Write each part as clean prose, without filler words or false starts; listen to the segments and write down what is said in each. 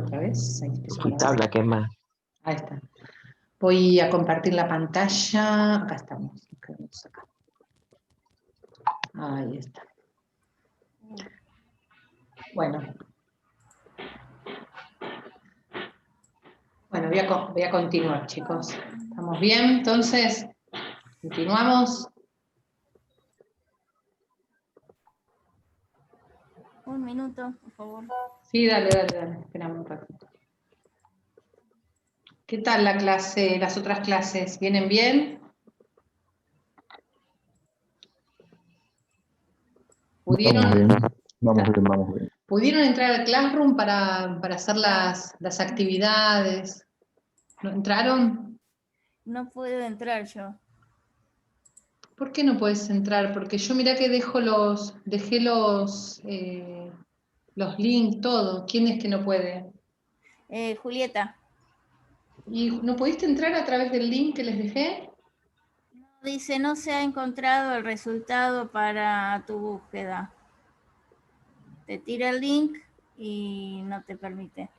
otra vez. Ahí empiezo a Quitarla, ¿qué más? Ahí está. Voy a compartir la pantalla. Acá estamos. Acá. Ahí está. Bueno. Bueno, voy a continuar, chicos. ¿Estamos bien? Entonces, continuamos. Un minuto, por favor. Sí, dale. Esperame un ratito. ¿Qué tal la clase, las otras clases? ¿Vienen bien? ¿Pudieron? Vamos bien. ¿Pudieron entrar al Classroom para hacer las actividades? ¿No entraron? No puedo entrar yo. ¿Por qué no puedes entrar? Porque yo mirá que dejé los links, todo. ¿Quién es que no puede? Julieta. ¿Y no pudiste entrar a través del link que les dejé? No, dice, no se ha encontrado el resultado para tu búsqueda. Te tira el link y no te permite.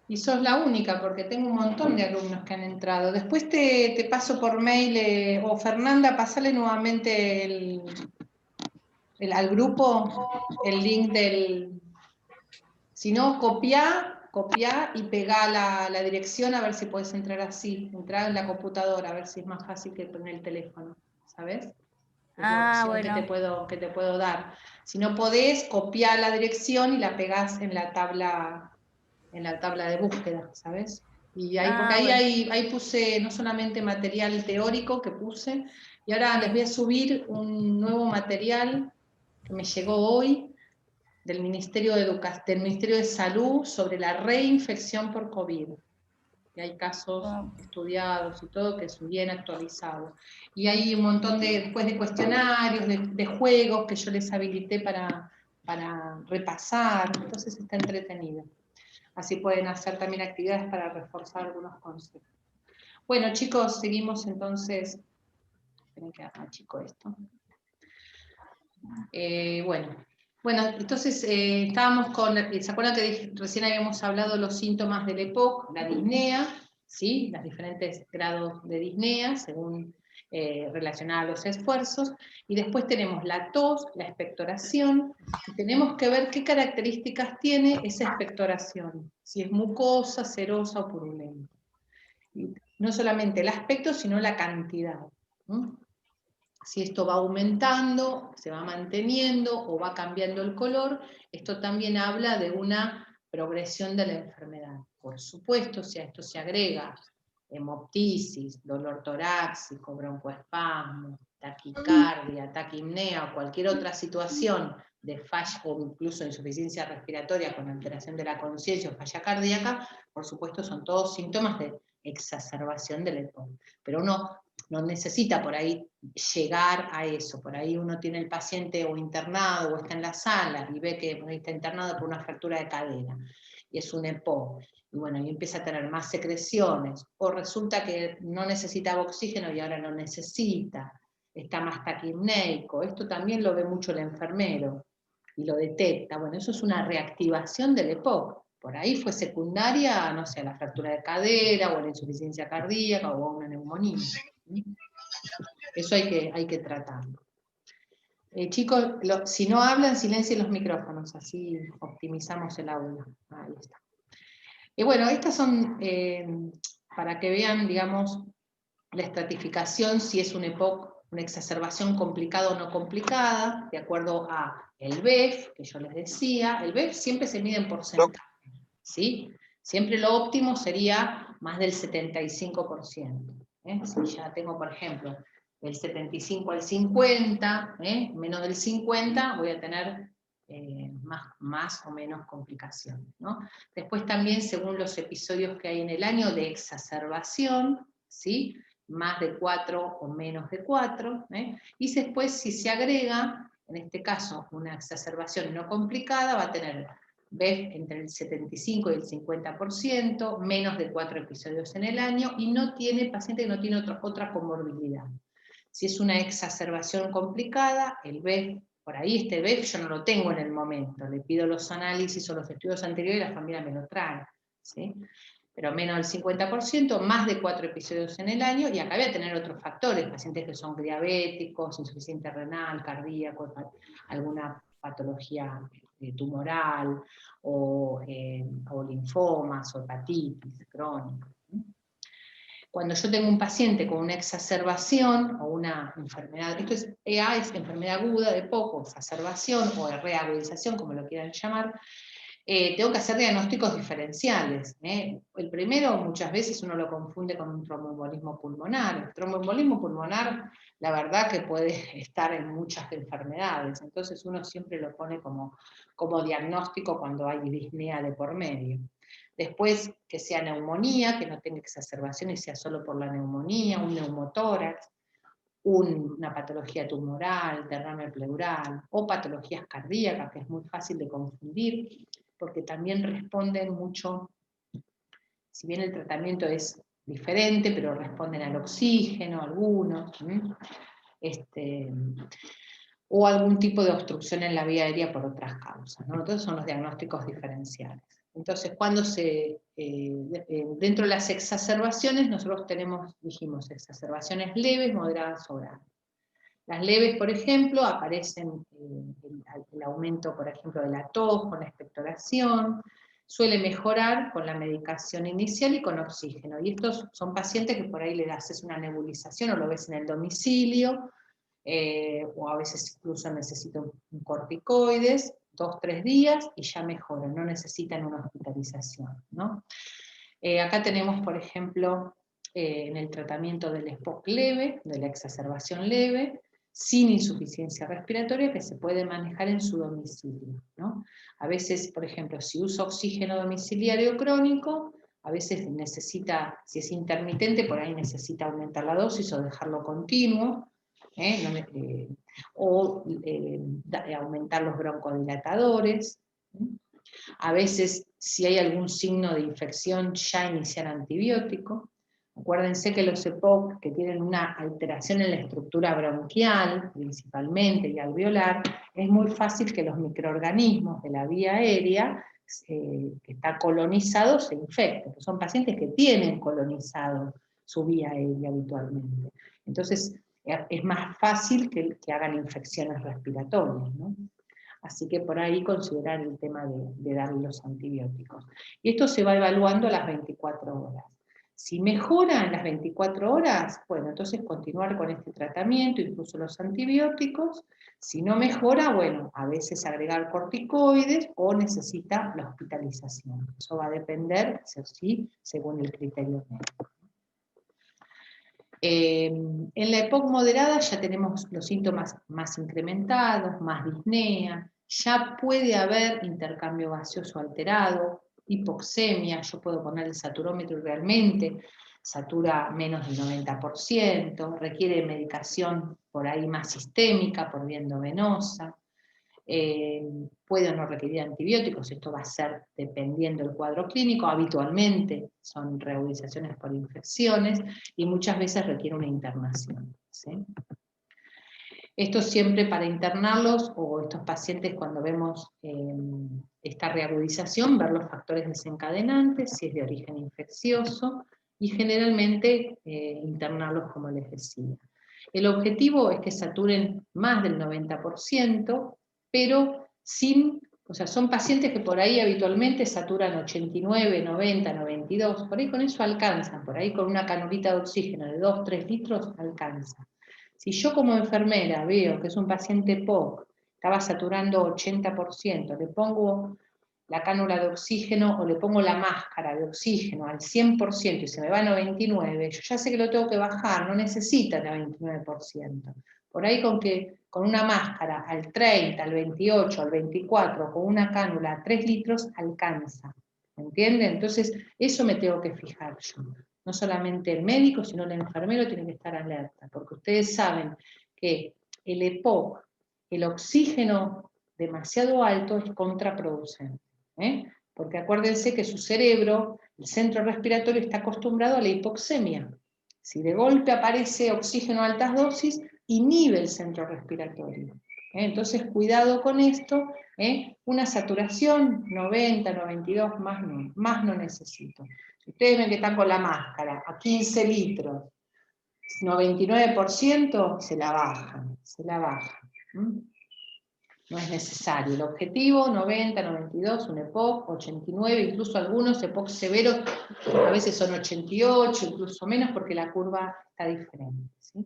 Y sos la única, porque tengo un montón de alumnos que han entrado. Después te paso por mail, o Fernanda, pasale nuevamente al grupo el link del... Si no, copiá y pegá la dirección a ver si puedes entrar así. Entrar en la computadora, a ver si es más fácil que con el teléfono, ¿sabes? Es la opción Bueno. que te puedo dar. Si no podés, copiá la dirección y la pegás en la tabla de búsqueda, ¿sabes? Y ahí, porque ahí puse no solamente material teórico que puse, y ahora les voy a subir un nuevo material que me llegó hoy del Ministerio de Salud sobre la reinfección por COVID. Y hay casos estudiados y todo que es bien actualizado. Y hay un montón después de cuestionarios, de juegos que yo les habilité para repasar, entonces está entretenido. Así pueden hacer también actividades para reforzar algunos conceptos. Bueno, chicos, seguimos entonces. Esperen que haga más chico esto. Bueno, entonces estábamos con, ¿se acuerdan que recién habíamos hablado de los síntomas del EPOC, la disnea, ¿sí? Los diferentes grados de disnea, según relacionada a los esfuerzos, y después tenemos la tos, la expectoración, y tenemos que ver qué características tiene esa expectoración, si es mucosa, serosa o purulenta. Y no solamente el aspecto, sino la cantidad. Si esto va aumentando, se va manteniendo o va cambiando el color, esto también habla de una progresión de la enfermedad. Por supuesto, si a esto se agrega hemoptisis, dolor torácico, broncoespasmo, taquicardia, taquipnea o cualquier otra situación de falla o incluso insuficiencia respiratoria con alteración de la conciencia o falla cardíaca, por supuesto son todos síntomas de exacerbación del EPOC. Pero uno no necesita por ahí llegar a eso, por ahí uno tiene el paciente o internado o está en la sala y ve que está internado por una fractura de cadera y es un EPOC, y bueno, y empieza a tener más secreciones, o resulta que no necesitaba oxígeno y ahora lo necesita, está más taquipneico, esto también lo ve mucho el enfermero y lo detecta, bueno, eso es una reactivación del EPOC. Por ahí fue secundaria, no sé, a la fractura de cadera, o a la insuficiencia cardíaca, o a una neumonía. Eso hay que tratarlo. Chicos, si no hablan, silencien los micrófonos, así optimizamos el audio. Ahí está. Y bueno, estas son, para que vean, digamos, la estratificación, si es un EPOC, una exacerbación complicada o no complicada, de acuerdo a el BEF, que yo les decía. El BEF siempre se mide en porcentaje, ¿sí? Siempre lo óptimo sería más del 75%. Si ya tengo, por ejemplo, del 75 al 50, menos del 50, voy a tener más o menos complicaciones, ¿no? Después también, según los episodios que hay en el año de exacerbación, ¿sí? Más de 4 o menos de 4, y después si se agrega, en este caso, una exacerbación no complicada, va a tener BEF entre el 75 y el 50%, menos de 4 episodios en el año, y no tiene paciente que no tiene otra comorbilidad. Si es una exacerbación complicada, el BEF, por ahí este BEF yo no lo tengo en el momento, le pido los análisis o los estudios anteriores y la familia me lo trae. ¿sí? Pero menos del 50%, más de 4 episodios en el año, y acá voy a tener otros factores, pacientes que son diabéticos, insuficiente renal, cardíaco, alguna patología tumoral, o linfomas, o hepatitis crónica. Cuando yo tengo un paciente con una exacerbación o una enfermedad, esto es EA, es enfermedad aguda de EPOC, exacerbación o reagudización, como lo quieran llamar, tengo que hacer diagnósticos diferenciales. El primero, muchas veces uno lo confunde con un tromboembolismo pulmonar. El tromboembolismo pulmonar, la verdad que puede estar en muchas enfermedades, entonces uno siempre lo pone como diagnóstico cuando hay disnea de por medio. Después, que sea neumonía, que no tenga exacerbación y sea solo por la neumonía, un neumotórax, una patología tumoral, derrame pleural, o patologías cardíacas, que es muy fácil de confundir, porque también responden mucho, si bien el tratamiento es diferente, pero responden al oxígeno, algunos, o algún tipo de obstrucción en la vía aérea por otras causas, ¿no? Entonces son los diagnósticos diferenciales. Entonces, cuando dentro de las exacerbaciones, nosotros dijimos, exacerbaciones leves, moderadas o graves. Las leves, por ejemplo, aparecen el aumento, por ejemplo, de la tos con la expectoración, suele mejorar con la medicación inicial y con oxígeno. Y estos son pacientes que por ahí le haces una nebulización o lo ves en el domicilio, o a veces incluso necesitan un corticoides, 2-3 días y ya mejoran, no necesitan una hospitalización, ¿no? Acá tenemos, por ejemplo, en el tratamiento del EPOC leve, de la exacerbación leve, sin insuficiencia respiratoria, que se puede manejar en su domicilio, ¿no? A veces, por ejemplo, si usa oxígeno domiciliario crónico, a veces necesita, si es intermitente, por ahí necesita aumentar la dosis o dejarlo continuo, aumentar los broncodilatadores. A veces, si hay algún signo de infección, ya iniciar antibiótico. Acuérdense que los EPOC, que tienen una alteración en la estructura bronquial, principalmente, y alveolar, es muy fácil que los microorganismos de la vía aérea, que está colonizado, se infecten. Son pacientes que tienen colonizado su vía aérea habitualmente. Entonces, es más fácil que hagan infecciones respiratorias, ¿no? Así que por ahí considerar el tema de darle los antibióticos. Y esto se va evaluando a las 24 horas. Si mejora en las 24 horas, bueno, entonces continuar con este tratamiento, incluso los antibióticos. Si no mejora, bueno, a veces agregar corticoides o necesita la hospitalización. Eso va a depender, sí, según el criterio médico. En la EPOC moderada ya tenemos los síntomas más incrementados, más disnea, ya puede haber intercambio gaseoso alterado, hipoxemia, yo puedo poner el saturómetro y realmente satura menos del 90%, requiere medicación por ahí más sistémica, por vía endovenosa. Puede o no requerir antibióticos, esto va a ser dependiendo del cuadro clínico, habitualmente son reagudizaciones por infecciones y muchas veces requiere una internación, ¿sí? Esto siempre para internarlos, o estos pacientes cuando vemos esta reagudización, ver los factores desencadenantes, si es de origen infeccioso, y generalmente internarlos como les decía. El objetivo es que saturen más del 90%, pero son pacientes que por ahí habitualmente saturan 89, 90, 92, por ahí con eso alcanzan, por ahí con una canulita de oxígeno de 2-3 litros alcanza. Si yo como enfermera veo que es un paciente POC, estaba saturando 80%, le pongo la cánula de oxígeno o le pongo la máscara de oxígeno al 100% y se me va a 99%, yo ya sé que lo tengo que bajar, no necesita el 29%. Por ahí con una máscara al 30, al 28, al 24, con una cánula a 3 litros, alcanza. ¿Entienden? Entonces, eso me tengo que fijar yo. No solamente el médico, sino el enfermero tiene que estar alerta, porque ustedes saben que el EPOC, el oxígeno demasiado alto es contraproducente. Porque acuérdense que su cerebro, el centro respiratorio, está acostumbrado a la hipoxemia. Si de golpe aparece oxígeno a altas dosis, inhibe el centro respiratorio. Entonces, cuidado con esto, Una saturación 90, 92, más no necesito. Si ustedes ven que están con la máscara a 15 litros, 99% se la bajan, No es necesario. El objetivo, 90, 92, un EPOC, 89, incluso algunos EPOC severos, a veces son 88, incluso menos, porque la curva está diferente, ¿sí?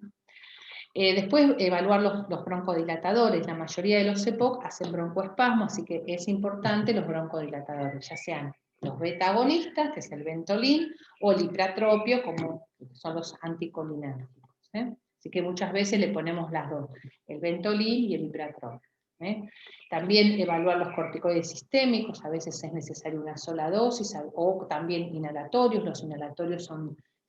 Después, evaluar los broncodilatadores. La mayoría de los EPOC hacen broncoespasmo, así que es importante los broncodilatadores, ya sean los beta-agonistas, que es el Ventolin, o el ipratropio, como son los anticolinérgicos. Así que muchas veces le ponemos las dos, el Ventolin y el ipratropio. También evaluar los corticoides sistémicos, a veces es necesaria una sola dosis, o también inhalatorios. Los inhalatorios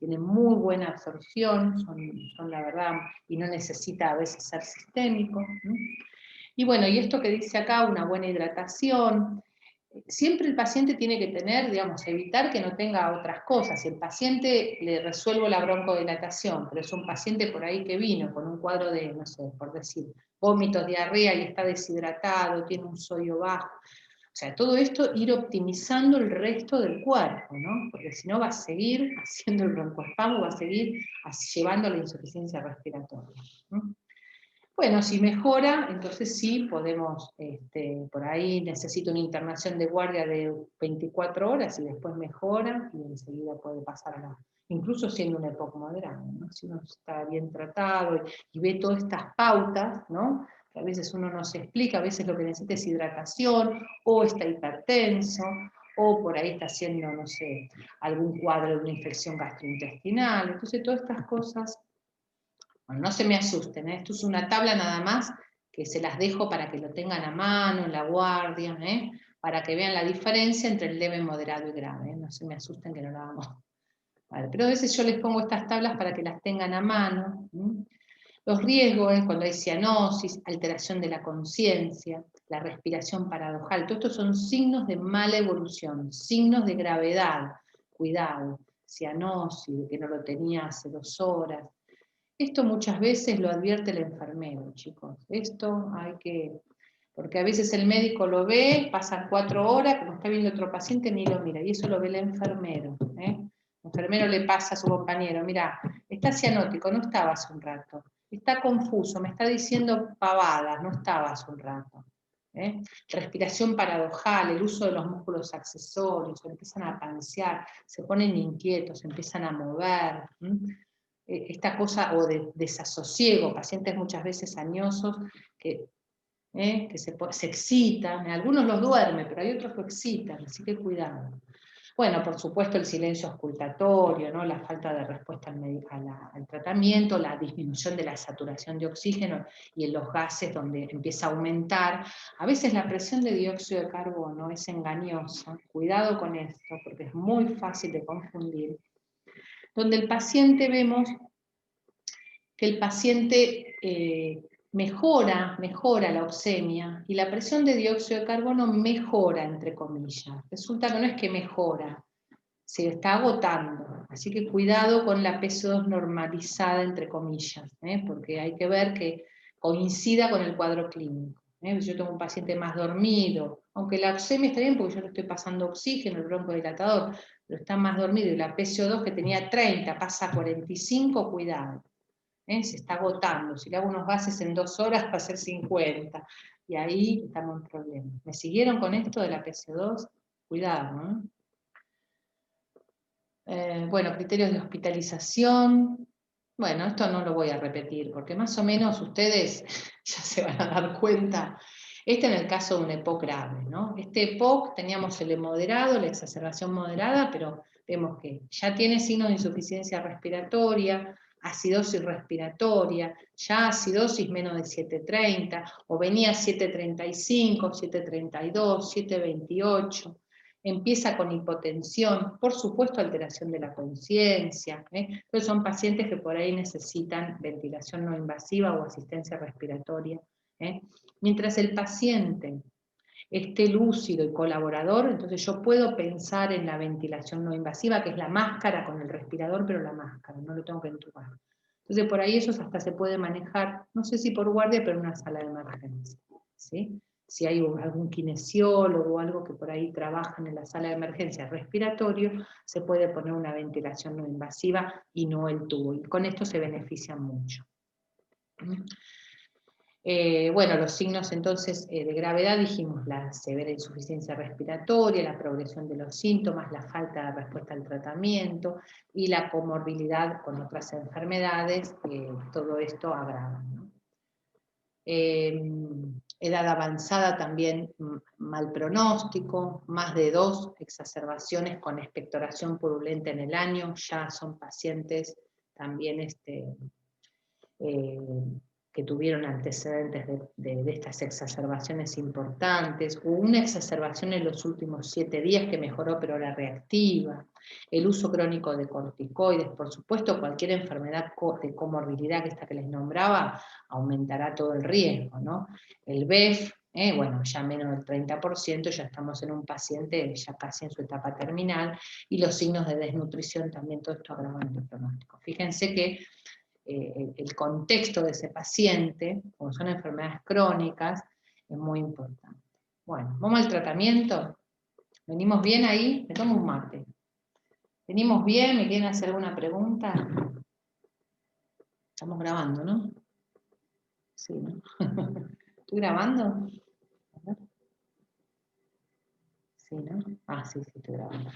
tienen muy buena absorción, son la verdad, y no necesita a veces ser sistémico. Y bueno, y esto que dice acá, una buena hidratación. Siempre el paciente tiene que tener, digamos, evitar que no tenga otras cosas. Si el paciente le resuelvo la broncodilatación, pero es un paciente por ahí que vino con un cuadro de, no sé, por decir, vómitos, diarrea y está deshidratado, tiene un sodio bajo. O sea, todo esto ir optimizando el resto del cuerpo, ¿no? Porque si no va a seguir haciendo el broncoespasmo, va a seguir llevando a la insuficiencia respiratoria, ¿no? Bueno, si mejora, entonces sí podemos, por ahí necesita una internación de guardia de 24 horas y después mejora y enseguida puede pasar incluso siendo un EPOC moderado, ¿no? Si uno está bien tratado y ve todas estas pautas, ¿no? Que a veces uno no se explica, a veces lo que necesita es hidratación, o está hipertenso, o por ahí está haciendo, no sé, algún cuadro de una infección gastrointestinal. Entonces todas estas cosas, bueno, no se me asusten, esto es una tabla nada más, que se las dejo para que lo tengan a mano, en la guardia, para que vean la diferencia entre el leve, moderado y grave, no se me asusten que no lo hagamos. Vale, pero a veces yo les pongo estas tablas para que las tengan a mano. Los riesgos es cuando hay cianosis, alteración de la conciencia, la respiración paradojal, todos estos son signos de mala evolución, signos de gravedad, cuidado, cianosis, de que no lo tenía hace 2 horas. Esto muchas veces lo advierte el enfermero, chicos. Esto hay que... Porque a veces el médico lo ve, pasan 4 horas, como está viendo otro paciente, ni lo mira, y eso lo ve el enfermero. El enfermero le pasa a su compañero, mira, está cianótico, no estaba hace un rato. Está confuso, me está diciendo pavadas, no estaba hace un rato. Respiración paradojal, el uso de los músculos accesorios, se empiezan a pansear, se ponen inquietos, se empiezan a mover. Esta cosa o de desasosiego, pacientes muchas veces añosos que se excitan, algunos los duermen, pero hay otros que excitan, así que cuidado. Bueno, por supuesto el silencio auscultatorio, ¿no? La falta de respuesta al tratamiento, la disminución de la saturación de oxígeno y en los gases donde empieza a aumentar. A veces la presión de dióxido de carbono es engañosa, cuidado con esto, porque es muy fácil de confundir. Donde el paciente vemos que el paciente mejora la oxemia y la presión de dióxido de carbono mejora, entre comillas. Resulta que no es que mejora, se está agotando. Así que cuidado con la PSO2 normalizada, entre comillas, porque hay que ver que coincida con el cuadro clínico. Yo tengo un paciente más dormido, aunque la oxemia está bien porque yo le estoy pasando oxígeno, el broncodilatador, pero está más dormido, y la PSO2 que tenía 30 pasa a 45, cuidado. Se está agotando, si le hago unos gases en 2 horas va a ser 50, y ahí estamos en problema. ¿Me siguieron con esto de la PSO2? Cuidado, ¿no? Bueno, criterios de hospitalización. Bueno, esto no lo voy a repetir, porque más o menos ustedes ya se van a dar cuenta. En el caso de un EPOC grave, ¿no? Este EPOC teníamos el moderado, la exacerbación moderada, pero vemos que ya tiene signos de insuficiencia respiratoria, acidosis respiratoria, ya acidosis menos de 730, o venía 735, 732, 728, empieza con hipotensión, por supuesto alteración de la conciencia, pero son pacientes que por ahí necesitan ventilación no invasiva o asistencia respiratoria. Mientras el paciente esté lúcido y colaborador, entonces yo puedo pensar en la ventilación no invasiva, que es la máscara con el respirador, pero la máscara, no lo tengo que entubar. Entonces por ahí eso hasta se puede manejar, no sé si por guardia, pero en una sala de emergencia, ¿sí? si hay algún kinesiólogo o algo que por ahí trabajan en la sala de emergencia respiratorio, se puede poner una ventilación no invasiva y no el tubo, y con esto se benefician mucho. Bueno, los signos entonces de gravedad dijimos la severa insuficiencia respiratoria, la progresión de los síntomas, la falta de respuesta al tratamiento y la comorbilidad con otras enfermedades, todo esto agrava, ¿no? Edad avanzada también mal pronóstico, más de 2 exacerbaciones con expectoración purulenta en el año, ya son pacientes también que tuvieron antecedentes de estas exacerbaciones importantes, o una exacerbación en los últimos 7 días que mejoró pero era reactiva, el uso crónico de corticoides, por supuesto cualquier enfermedad de comorbilidad que esta que les nombraba, aumentará todo el riesgo, ¿no? El BEF, bueno, ya menos del 30%, ya estamos en un paciente ya casi en su etapa terminal, y los signos de desnutrición también, todo esto agravando el pronóstico. Fíjense que el contexto de ese paciente, como son enfermedades crónicas, es muy importante. Bueno, vamos al tratamiento. ¿Venimos bien ahí? Me tomo un mate. ¿Venimos bien? ¿Me quieren hacer alguna pregunta? Estamos grabando, ¿no? Sí, ¿no? ¿Estoy grabando? Sí, ¿no? Ah, sí, estoy grabando.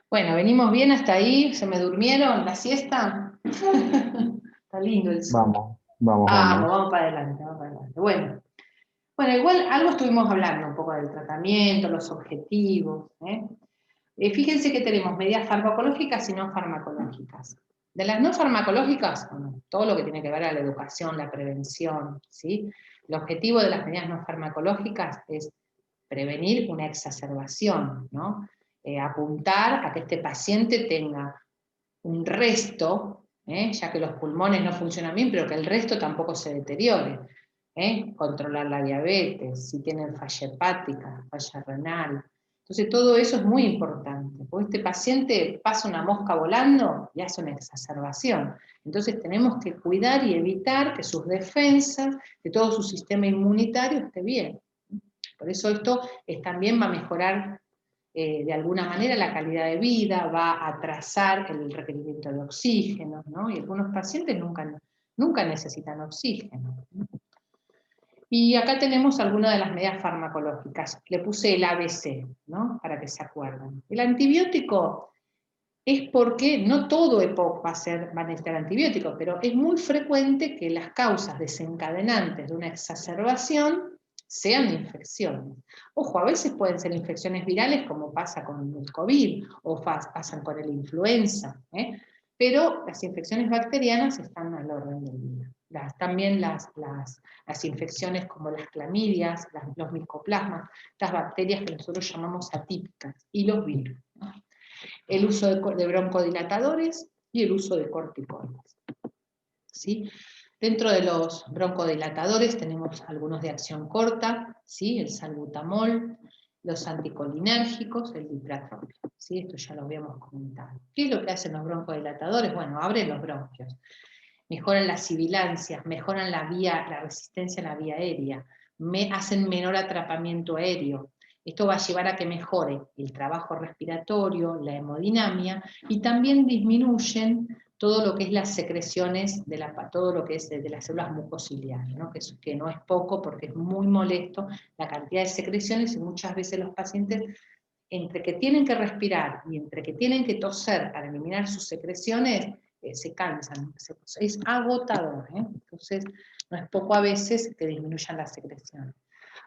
Bueno, ¿venimos bien hasta ahí? ¿Se me durmieron la siesta? Está lindo el sol. Vamos para adelante, vamos para adelante. Bueno, igual algo estuvimos hablando, un poco del tratamiento, los objetivos. Fíjense que tenemos medidas farmacológicas y no farmacológicas. De las no farmacológicas, bueno, todo lo que tiene que ver a la educación, la prevención, ¿sí? El objetivo de las medidas no farmacológicas es prevenir una exacerbación, ¿no? Apuntar a que este paciente tenga un resto, ya que los pulmones no funcionan bien, pero que el resto tampoco se deteriore. Controlar la diabetes, si tienen falla hepática, falla renal. Entonces todo eso es muy importante, porque este paciente pasa una mosca volando y hace una exacerbación. Entonces tenemos que cuidar y evitar que sus defensas, que todo su sistema inmunitario esté bien. Por eso esto también va a mejorar de alguna manera la calidad de vida, va a atrasar el requerimiento de oxígeno, ¿no? Y algunos pacientes nunca necesitan oxígeno. Y acá tenemos algunas de las medidas farmacológicas. Le puse el ABC, ¿no? Para que se acuerden. El antibiótico es porque no todo EPOC va a necesitar antibióticos, pero es muy frecuente que las causas desencadenantes de una exacerbación sean infecciones. Ojo, a veces pueden ser infecciones virales como pasa con el COVID o pasan con el influenza, pero las infecciones bacterianas están al orden del día. También las infecciones como las clamidias, los micoplasmas, estas bacterias que nosotros llamamos atípicas, y los virus, ¿no? El uso de broncodilatadores y el uso de corticoides, ¿sí? Dentro de los broncodilatadores tenemos algunos de acción corta, ¿sí? El salbutamol, los anticolinérgicos, el dipratropium, ¿sí? Esto ya lo habíamos comentado. ¿Qué es lo que hacen los broncodilatadores? Bueno, abren los bronquios, mejoran las sibilancias, mejoran la resistencia en la vía aérea, hacen menor atrapamiento aéreo. Esto va a llevar a que mejore el trabajo respiratorio, la hemodinamia, y también disminuyen todo lo que es las secreciones, todo lo que es de las células mucociliares, ¿no? Que no es poco porque es muy molesto la cantidad de secreciones, y muchas veces los pacientes, entre que tienen que respirar y entre que tienen que toser para eliminar sus secreciones, se cansan, es agotador, entonces no es poco a veces que disminuyan las secreciones.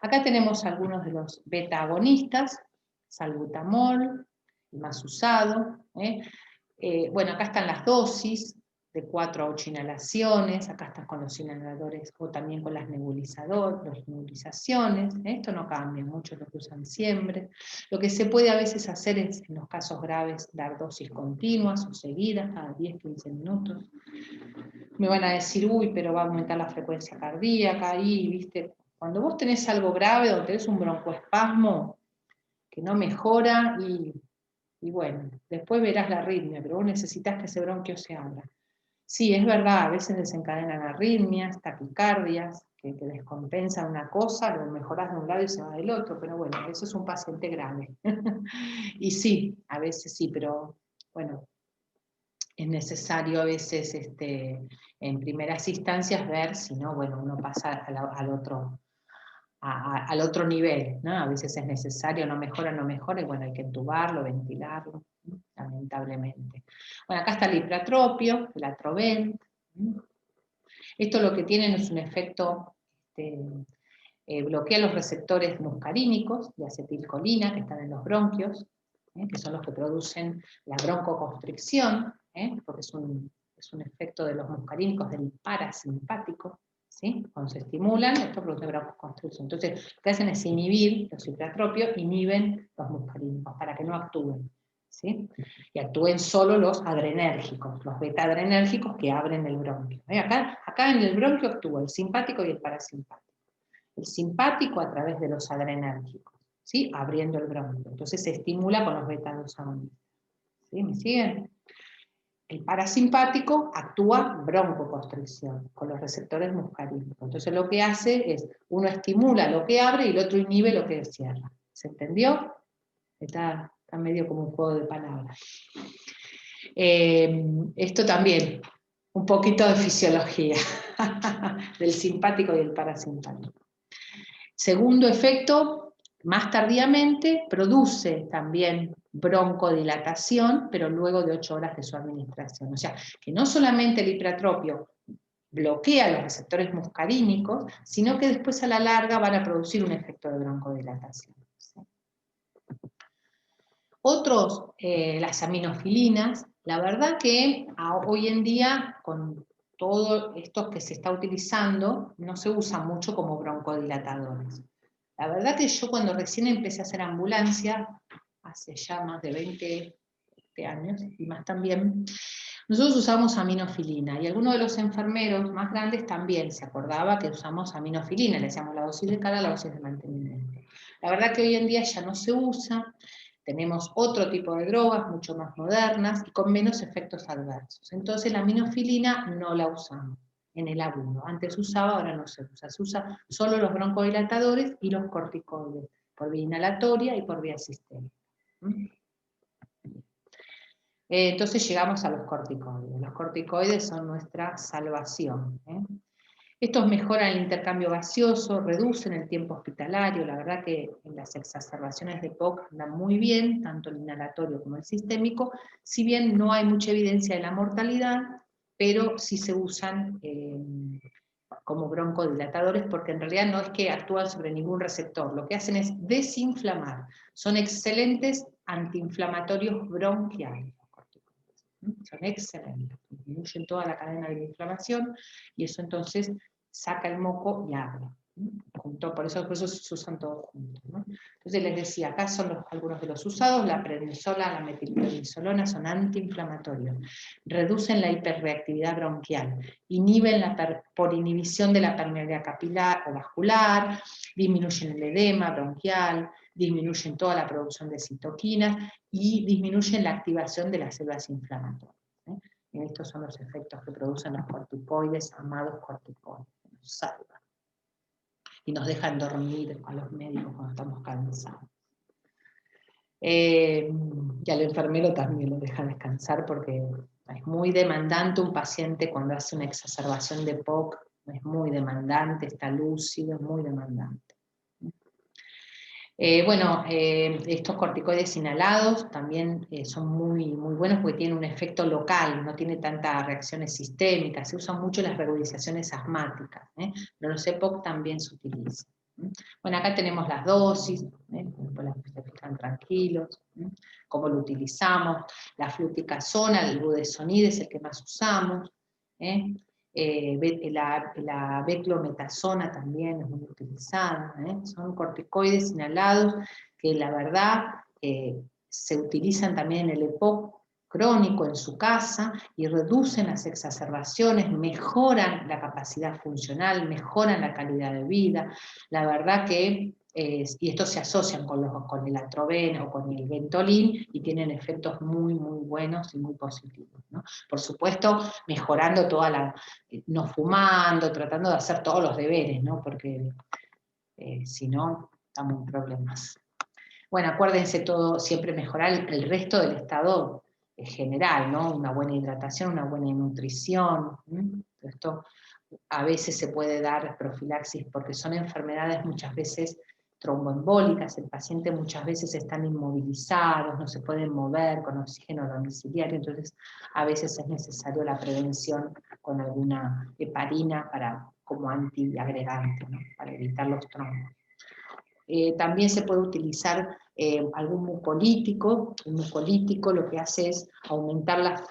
Acá tenemos algunos de los beta agonistas, salbutamol, el más usado. Bueno, acá están las dosis, de 4 a 8 inhalaciones, acá están con los inhaladores o también con las nebulizaciones, esto no cambia, muchos lo que usan siempre. Lo que se puede a veces hacer es, en los casos graves, dar dosis continuas o seguidas, cada 10-15 minutos. Me van a decir, uy, pero va a aumentar la frecuencia cardíaca, y, ¿viste? Cuando vos tenés algo grave o tenés un broncoespasmo que no mejora, y bueno, después verás la arritmia, pero vos necesitas que ese bronquio se abra. Sí, es verdad, a veces desencadenan arritmias, taquicardias, que descompensan una cosa, lo mejoras de un lado y se va del otro, pero bueno, eso es un paciente grave. Y sí, a veces sí, pero bueno, es necesario a veces en primeras instancias ver si no, bueno, uno pasa al otro nivel, ¿no? A veces es necesario, no mejora, y bueno, hay que entubarlo, ventilarlo, ¿no? Lamentablemente. Bueno, acá está el hipratropio, el Atrovent. Esto lo que tienen es un efecto, bloquea los receptores muscarínicos de acetilcolina que están en los bronquios, que son los que producen la broncoconstricción, porque es un efecto de los muscarínicos del parasimpático, ¿sí? Cuando se estimulan, esto produce broncoconstricción. Entonces, lo que hacen es inhibir, los hipratropios inhiben los muscarínicos para que no actúen, ¿sí? Y actúen solo los adrenérgicos, los beta-adrenérgicos que abren el bronquio. Acá en el bronquio actúa el simpático y el parasimpático. El simpático a través de los adrenérgicos, ¿sí? Abriendo el bronquio. Entonces se estimula con los beta-2 agonistas. ¿Sí? ¿Me siguen? El parasimpático actúa broncoconstricción, con los receptores muscarínicos. Entonces lo que hace es, uno estimula lo que abre y el otro inhibe lo que cierra. ¿Se entendió? Está medio como un juego de palabras. Esto también, un poquito de fisiología, del simpático y el parasimpático. Segundo efecto, más tardíamente, produce también broncodilatación, pero luego de 8 horas de su administración. O sea, que no solamente el hipratropio bloquea los receptores muscarínicos, sino que después a la larga van a producir un efecto de broncodilatación. ¿Sí? Otros, las aminofilinas, la verdad que hoy en día, con todo esto que se está utilizando, no se usa mucho como broncodilatadores. La verdad que yo cuando recién empecé a hacer ambulancia, hace ya más de 20 años, y más también, nosotros usamos aminofilina, y algunos de los enfermeros más grandes también se acordaba que usamos aminofilina, le hacíamos la dosis de carga, la dosis de mantenimiento. La verdad que hoy en día ya no se usa, tenemos otro tipo de drogas, mucho más modernas, y con menos efectos adversos. Entonces la aminofilina no la usamos en el A1. Antes usaba, ahora no se usa. Se usa solo los broncodilatadores y los corticoides, por vía inhalatoria y por vía sistémica. Entonces llegamos a los corticoides. Los corticoides son nuestra salvación. Estos mejoran el intercambio gaseoso, reducen el tiempo hospitalario. La verdad que en las exacerbaciones de POC andan muy bien, tanto el inhalatorio como el sistémico, si bien no hay mucha evidencia de la mortalidad, pero sí se usan como broncodilatadores, porque en realidad no es que actúan sobre ningún receptor, lo que hacen es desinflamar. Son excelentes antiinflamatorios bronquiales. Son excelentes, disminuyen toda la cadena de la inflamación, y eso entonces saca el moco y abre. Por eso se usan todos juntos, ¿no? Entonces les decía, acá son algunos de los usados: la prednisola, la metilprednisolona, son antiinflamatorios, reducen la hiperreactividad bronquial, inhiben por inhibición de la permeabilidad capilar o vascular, disminuyen el edema bronquial, disminuyen toda la producción de citoquinas y disminuyen la activación de las células inflamatorias. Y estos son los efectos que producen los corticoides, amados corticoides, nos salvan y nos dejan dormir a los médicos cuando estamos cansados. Y al enfermero también lo deja descansar, porque es muy demandante un paciente cuando hace una exacerbación de POC, es muy demandante, está lúcido, es muy demandante. Estos corticoides inhalados también son muy buenos porque tienen un efecto local, no tiene tantas reacciones sistémicas, se usan mucho las rebudizaciones asmáticas, pero los EPOC también se utilizan. Bueno, acá tenemos las dosis, después las se fijan tranquilos, cómo lo utilizamos. La fluticasona, el budesonide es el que más usamos. La beclometasona también es muy utilizada. Son corticoides inhalados que la verdad se utilizan también en el EPOC crónico en su casa y reducen las exacerbaciones, mejoran la capacidad funcional, mejoran la calidad de vida. La verdad que, y estos se asocian con el Atrovent o con el Ventolin y tienen efectos muy buenos y muy positivos. ¿no? Por supuesto, mejorando no fumando, tratando de hacer todos los deberes, ¿no? Porque si no, estamos en problemas. Bueno, acuérdense todo, siempre mejorar el resto del estado general, ¿no? Una buena hidratación, una buena nutrición. Esto a veces se puede dar profilaxis porque son enfermedades muchas veces tromboembólicas, el paciente muchas veces están inmovilizados, no se pueden mover con oxígeno domiciliario, entonces a veces es necesario la prevención con alguna heparina como antiagregante, ¿no? Para evitar los trombos. También se puede utilizar algún mucolítico. El mucolítico lo que hace es aumentar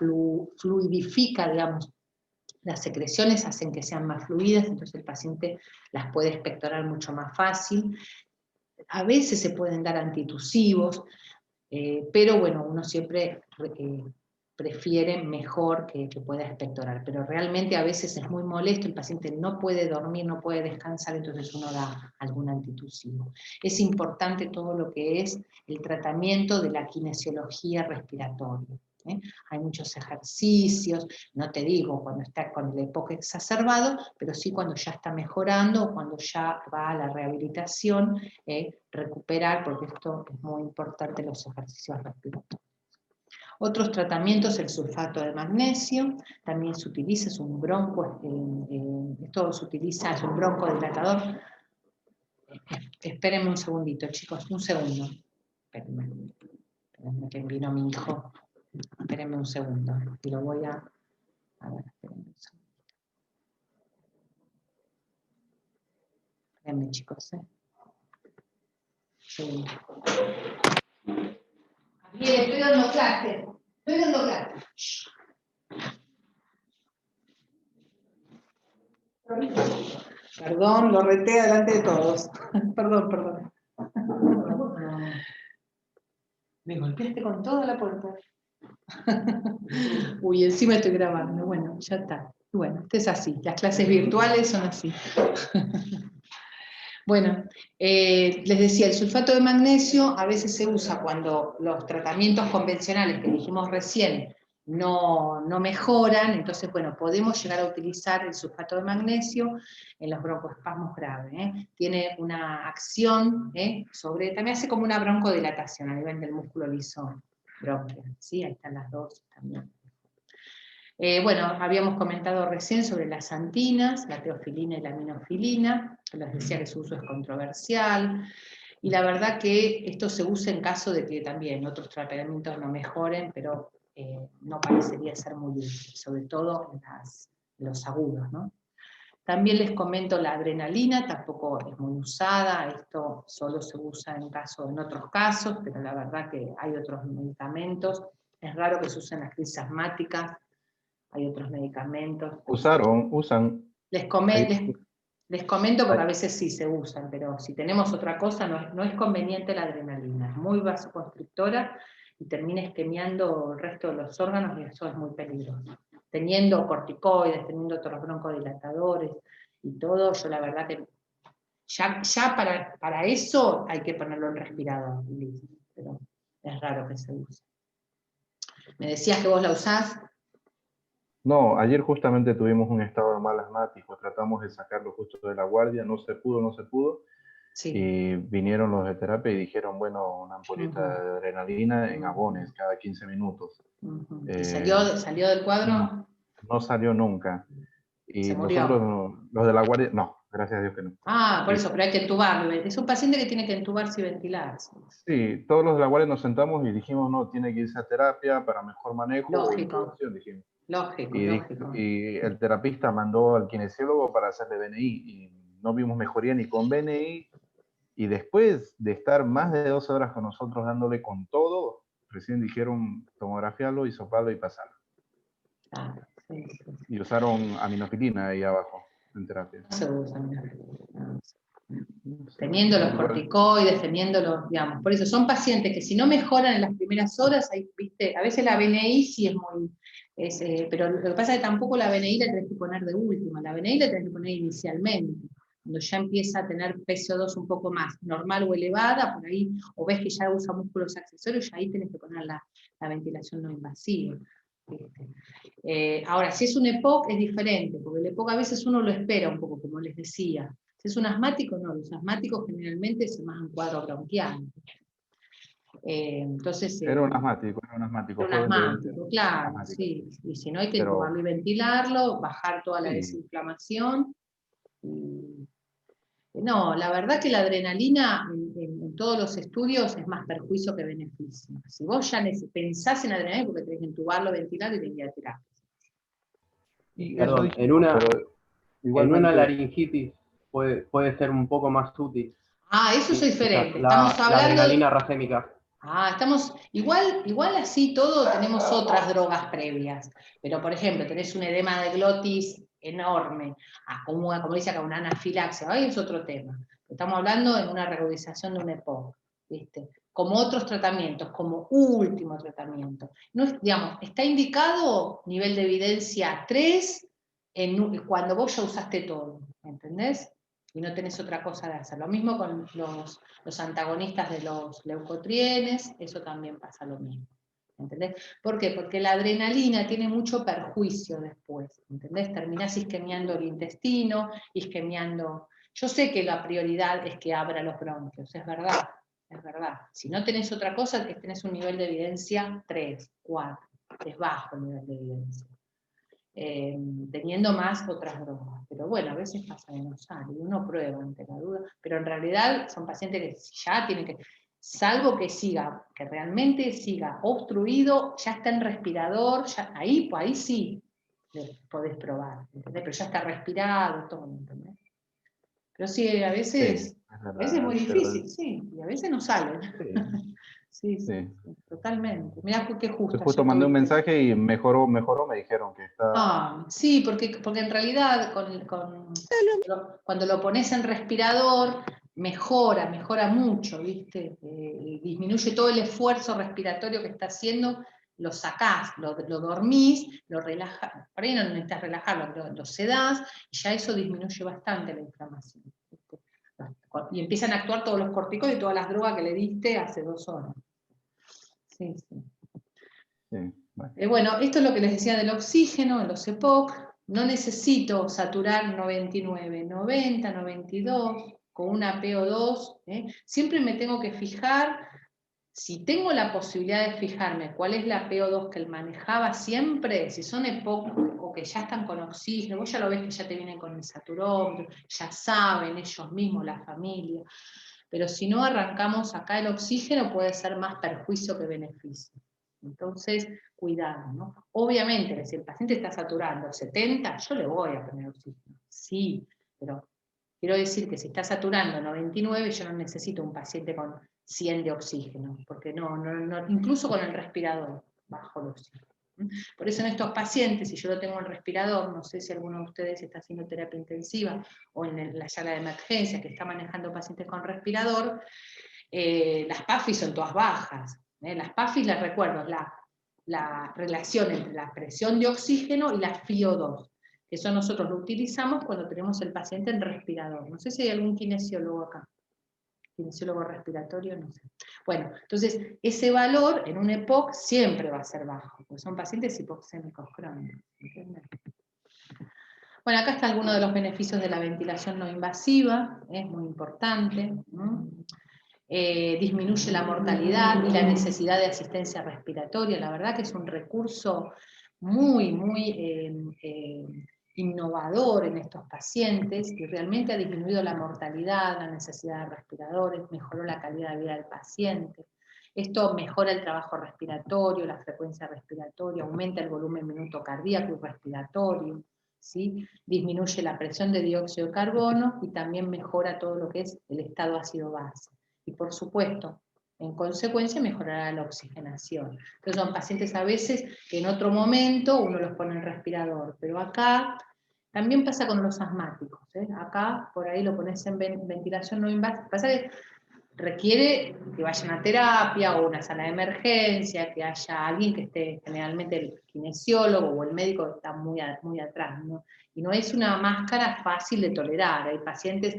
fluidifica, digamos, las secreciones, hacen que sean más fluidas, entonces el paciente las puede expectorar mucho más fácil. A veces se pueden dar antitusivos, pero bueno, uno siempre prefiere mejor que pueda expectorar, pero realmente a veces es muy molesto, el paciente no puede dormir, no puede descansar, entonces uno da algún antitusivo. Es importante todo lo que es el tratamiento de la kinesiología respiratoria. Hay muchos ejercicios, no te digo cuando está con el EPOC exacerbado, pero sí cuando ya está mejorando, o cuando ya va a la rehabilitación, recuperar, porque esto es muy importante, los ejercicios respiratorios. Otros tratamientos, el sulfato de magnesio, también se utiliza, es un esto se utiliza, es un broncodilatador. Espérenme un segundito, chicos, un segundo. Espérenme que vino mi hijo. Espérenme un segundo, y lo voy a ver, espérenme un segundo. Espérenme, chicos, Sí. Bien, estoy dando clase. Perdón, lo reté delante de todos. Perdón. Me golpeaste con toda la puerta. Uy, encima estoy grabando. Bueno, ya está. Bueno, esto es así. Las clases virtuales son así. Bueno, les decía, el sulfato de magnesio a veces se usa cuando los tratamientos convencionales que dijimos recién no mejoran, entonces, bueno, podemos llegar a utilizar el sulfato de magnesio en los broncoespasmos graves. Tiene una acción también hace como una broncodilatación a nivel del músculo liso bronquial, ¿sí? Ahí están las dosis también. Bueno, habíamos comentado recién sobre las antinas, la teofilina y la aminofilina, que les decía que su uso es controversial, y la verdad que esto se usa en caso de que también otros tratamientos no mejoren, pero no parecería ser muy útil, sobre todo en los agudos, ¿no? También les comento la adrenalina, tampoco es muy usada, esto solo se usa en otros casos, pero la verdad que hay otros medicamentos, es raro que se usen las crisis asmáticas, hay otros medicamentos. Usan. Les comento porque a veces sí se usan, pero si tenemos otra cosa no es conveniente la adrenalina, es muy vasoconstrictora y termina isquemiando el resto de los órganos y eso es muy peligroso. Teniendo corticoides, teniendo otros broncodilatadores y todo, yo la verdad que ya para eso hay que ponerlo en respirador, pero es raro que se use. ¿Me decías que vos la usás? No, ayer justamente tuvimos un estado de mal asmático, tratamos de sacarlo justo de la guardia, no se pudo, Sí. y vinieron los de terapia y dijeron, bueno, una ampolleta de adrenalina en abones cada 15 minutos. ¿Y salió del cuadro? No salió nunca. Y ¿Se murió? nosotros, los de la guardia, no, gracias a Dios que no. Por eso, pero hay que entubarlo. Es un paciente que tiene que entubarse y ventilarse. Sí, todos los de la guardia nos sentamos y dijimos, no, tiene que irse a terapia para mejor manejo. Lógico. Dijimos. Lógico. Y el terapista mandó al kinesiólogo para hacerle BNI y no vimos mejoría ni con BNI. Y después de estar más de 12 horas con nosotros dándole con todo, recién dijeron tomografiarlo, hisopalo y pasarlo. Sí. Y usaron aminofilina ahí abajo en terapia. No se usa aminofilina. Teniendo los corticoides, digamos. Por eso son pacientes que si no mejoran en las primeras horas, ¿viste? A veces la BNI sí es muy... pero lo que pasa es que tampoco la BNI la tenés que poner de última, la BNI la tenés que poner inicialmente. Cuando ya empieza a tener PCO2 un poco más normal o elevada, por ahí, o ves que ya usa músculos accesorios, ya ahí tenés que poner la ventilación no invasiva. ¿viste? Ahora, si es un EPOC es diferente, porque el EPOC a veces uno lo espera un poco, como les decía. Si es un asmático, no, los asmáticos generalmente se llaman cuadro bronquial. Entonces, Era un asmático, un joven de 20 asmático, claro, asmático. sí. Y si no, hay que Pero intubarlo y ventilarlo, bajar toda la sí, desinflamación. No, la verdad que la adrenalina en todos los estudios es más perjuicio que beneficio. Si vos ya pensás en adrenalina, porque tenés que intubarlo, ventilarlo y tenés que ir a terapia. y eso Perdón, dijimos, pero en una igualmente, laringitis puede ser un poco más útil. Ah, eso es Quizás diferente. Estamos la hablando. adrenalina racémica. Estamos. Igual así todo tenemos otras drogas previas. Pero, por ejemplo, tenés un edema de glotis enorme, como dice acá, una anafilaxia, ahí es otro tema. Estamos hablando en una reagudización de un EPOC, ¿viste? Como otros tratamientos, como último tratamiento. No, digamos, está indicado nivel de evidencia 3 cuando vos ya usaste todo, ¿entendés? Y no tenés otra cosa de hacer. Lo mismo con los antagonistas de los leucotrienes, eso también pasa lo mismo. ¿Entendés? ¿Por qué? Porque la adrenalina tiene mucho perjuicio después, ¿entendés? Terminás isquemiando el intestino, isquemiando. Yo sé que la prioridad es que abra los bronquios, es verdad, es verdad. Si no tenés otra cosa, es que tenés un nivel de evidencia 3, 4, es bajo el nivel de evidencia. Teniendo más otras drogas. Pero bueno, a veces pasa que no sale, y uno prueba ante la duda, pero en realidad son pacientes que ya tienen que, salvo que siga, que realmente siga obstruido, ya está en respirador, ya, ahí sí podés probar, ¿entendés? Pero ya está respirado, todo, ¿entendés? Pero sí, a veces es muy difícil, sí, y a veces no sale. Sí, Sí, totalmente. Mirá qué justo. Yo justo mandé un mensaje y mejoró, me dijeron que está... Sí, porque en realidad cuando lo pones en respirador, mejora mucho, ¿viste? Disminuye todo el esfuerzo respiratorio que está haciendo, lo sacás, lo dormís, lo relajás, por ahí no necesitas relajarlo, pero lo sedás, y ya eso disminuye bastante la inflamación, ¿viste? Y empiezan a actuar todos los corticoides y todas las drogas que le diste hace 2 horas. Sí. Sí, bueno. Bueno, esto es lo que les decía del oxígeno, en los EPOC. No necesito saturar 99, 90, 92 con una PO2. Siempre me tengo que fijar, si tengo la posibilidad de fijarme cuál es la PO2 que él manejaba siempre, si son EPOC o que ya están con oxígeno, vos ya lo ves que ya te vienen con el saturómetro, ya saben ellos mismos, la familia. Pero si no arrancamos acá el oxígeno, puede ser más perjuicio que beneficio. Entonces, cuidado, ¿no? Obviamente, que si el paciente está saturando 70, yo le voy a poner oxígeno. Sí, pero quiero decir que si está saturando 99, yo no necesito un paciente con 100 de oxígeno, porque no, incluso con el respirador bajo el oxígeno. Por eso en estos pacientes, si yo lo tengo en respirador, no sé si alguno de ustedes está haciendo terapia intensiva o en la sala de emergencia que está manejando pacientes con respirador, las PAFI son todas bajas. Las PAFI, les recuerdo, la relación entre la presión de oxígeno y la FiO2. Eso nosotros lo utilizamos cuando tenemos el paciente en respirador. No sé si hay algún kinesiólogo acá. Kinesiólogo respiratorio, no sé. Bueno, entonces ese valor en un EPOC siempre va a ser bajo, porque son pacientes hipoxémicos crónicos. ¿Entienden? Bueno, acá está alguno de los beneficios de la ventilación no invasiva, es muy importante, ¿no? Disminuye la mortalidad y la necesidad de asistencia respiratoria. La verdad que es un recurso muy innovador en estos pacientes y realmente ha disminuido la mortalidad, la necesidad de respiradores, mejoró la calidad de vida del paciente. Esto mejora el trabajo respiratorio, la frecuencia respiratoria, aumenta el volumen minuto cardíaco y respiratorio, ¿sí? Disminuye la presión de dióxido de carbono y también mejora todo lo que es el estado ácido-base. Y por supuesto, en consecuencia mejorará la oxigenación. Entonces son pacientes a veces que en otro momento uno los pone en respirador, pero acá también pasa con los asmáticos. Acá por ahí lo pones en ventilación no invasiva. Pasa que requiere que vayan a terapia o una sala de emergencia, que haya alguien que esté, generalmente el kinesiólogo o el médico que está muy atrás, ¿no? Y no es una máscara fácil de tolerar. Hay pacientes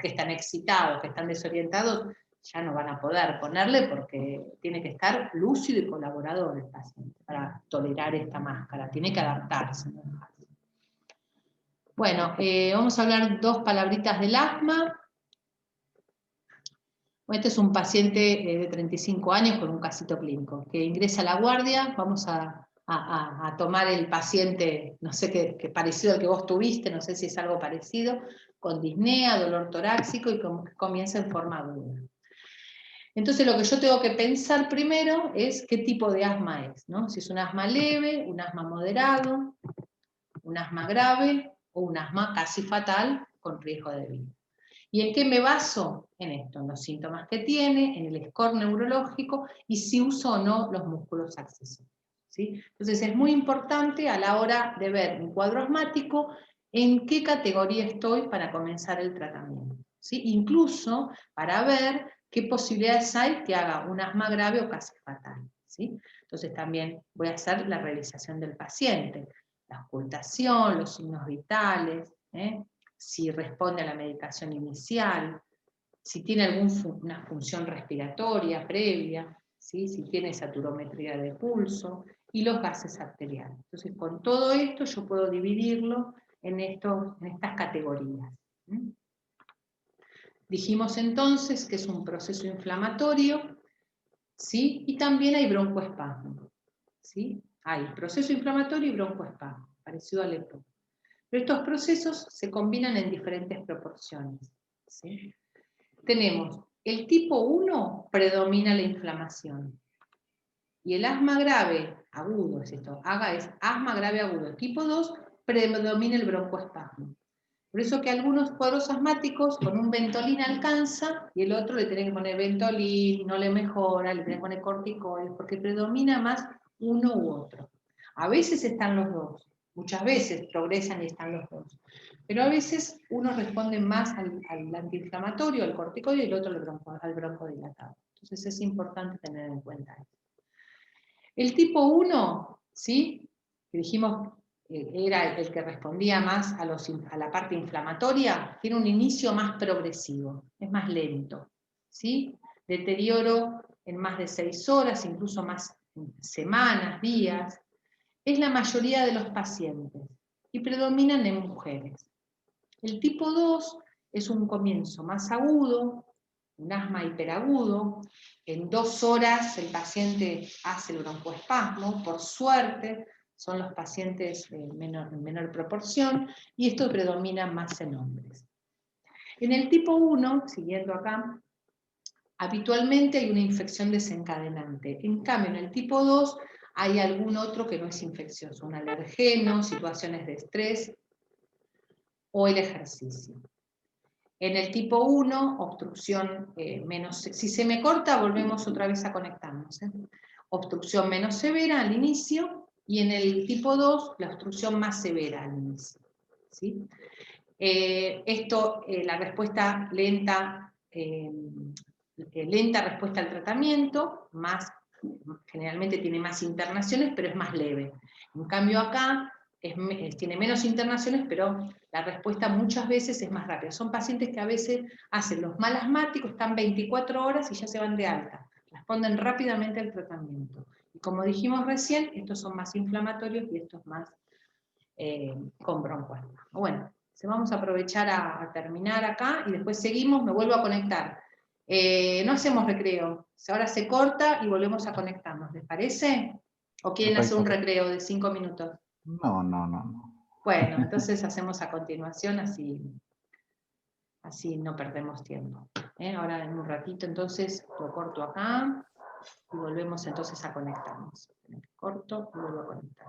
que están excitados, que están desorientados, ya no van a poder ponerle porque tiene que estar lúcido y colaborador el paciente para tolerar esta máscara, tiene que adaptarse. ¿No? Bueno, vamos a hablar 2 palabritas del asma. Este es un paciente de 35 años con un casito clínico, que ingresa a la guardia. Vamos a tomar el paciente, no sé qué parecido al que vos tuviste, no sé si es algo parecido, con disnea, dolor torácico y comienza en forma aguda. Entonces lo que yo tengo que pensar primero es qué tipo de asma es, ¿no? Si es un asma leve, un asma moderado, un asma grave o un asma casi fatal con riesgo de vida. ¿Y en qué me baso? En esto, en los síntomas que tiene, en el score neurológico y si uso o no los músculos accesorios. ¿Sí? Entonces es muy importante a la hora de ver un cuadro asmático en qué categoría estoy para comenzar el tratamiento. ¿Sí? Incluso para ver qué posibilidades hay que haga un asma grave o casi fatal. ¿Sí? Entonces también voy a hacer la realización del paciente, la ocultación, los signos vitales, si responde a la medicación inicial, si tiene alguna función respiratoria previa, ¿sí? Si tiene saturometría de pulso y los gases arteriales. Entonces, con todo esto yo puedo dividirlo en estas categorías. Dijimos entonces que es un proceso inflamatorio, ¿sí? Y también hay broncoespasmo, ¿sí? Hay proceso inflamatorio y broncoespasmo, parecido al EPOC. Pero estos procesos se combinan en diferentes proporciones. ¿Sí? Tenemos el tipo 1, predomina la inflamación. Y el asma grave, agudo es esto, es asma grave agudo. Tipo 2, predomina el broncoespasmo. Por eso que algunos cuadros asmáticos con un Ventolin alcanza y el otro le tiene que poner Ventolin, no le mejora, le tiene que poner corticoides, porque predomina más uno u otro. A veces están los dos, muchas veces progresan y están los dos. Pero a veces uno responde más al antiinflamatorio, al corticoide, y el otro al broncodilatado. Entonces es importante tener en cuenta eso. El tipo 1, ¿sí? Que dijimos era el que respondía más a la parte inflamatoria, tiene un inicio más progresivo, es más lento, ¿sí? Deterioro en más de 6 horas, incluso más semanas, días. Es la mayoría de los pacientes y predominan en mujeres. El tipo 2 es un comienzo más agudo, un asma hiperagudo. En 2 horas el paciente hace el broncoespasmo, por suerte, son los pacientes en menor proporción, y esto predomina más en hombres. En el tipo 1, siguiendo acá, habitualmente hay una infección desencadenante. En cambio, en el tipo 2 hay algún otro que no es infeccioso, un alergeno, situaciones de estrés o el ejercicio. En el tipo 1, obstrucción menos... Si se me corta, volvemos otra vez a conectarnos. Obstrucción menos severa al inicio, y en el tipo 2, la obstrucción más severa al inicio. ¿Sí? La respuesta lenta, lenta respuesta al tratamiento, generalmente tiene más internaciones, pero es más leve. En cambio acá, tiene menos internaciones, pero la respuesta muchas veces es más rápida. Son pacientes que a veces hacen los mal asmáticos, están 24 horas y ya se van de alta. Responden rápidamente al tratamiento. Y como dijimos recién, estos son más inflamatorios y estos más con broncoespasmo. Bueno, vamos a aprovechar a terminar acá y después seguimos, me vuelvo a conectar. No hacemos recreo, ahora se corta y volvemos a conectarnos, ¿les parece? ¿O quieren hacer un recreo de 5 minutos? No. Bueno, entonces hacemos a continuación, así no perdemos tiempo. Ahora en un ratito entonces lo corto acá y volvemos entonces a conectarnos. Corto y vuelvo a conectar.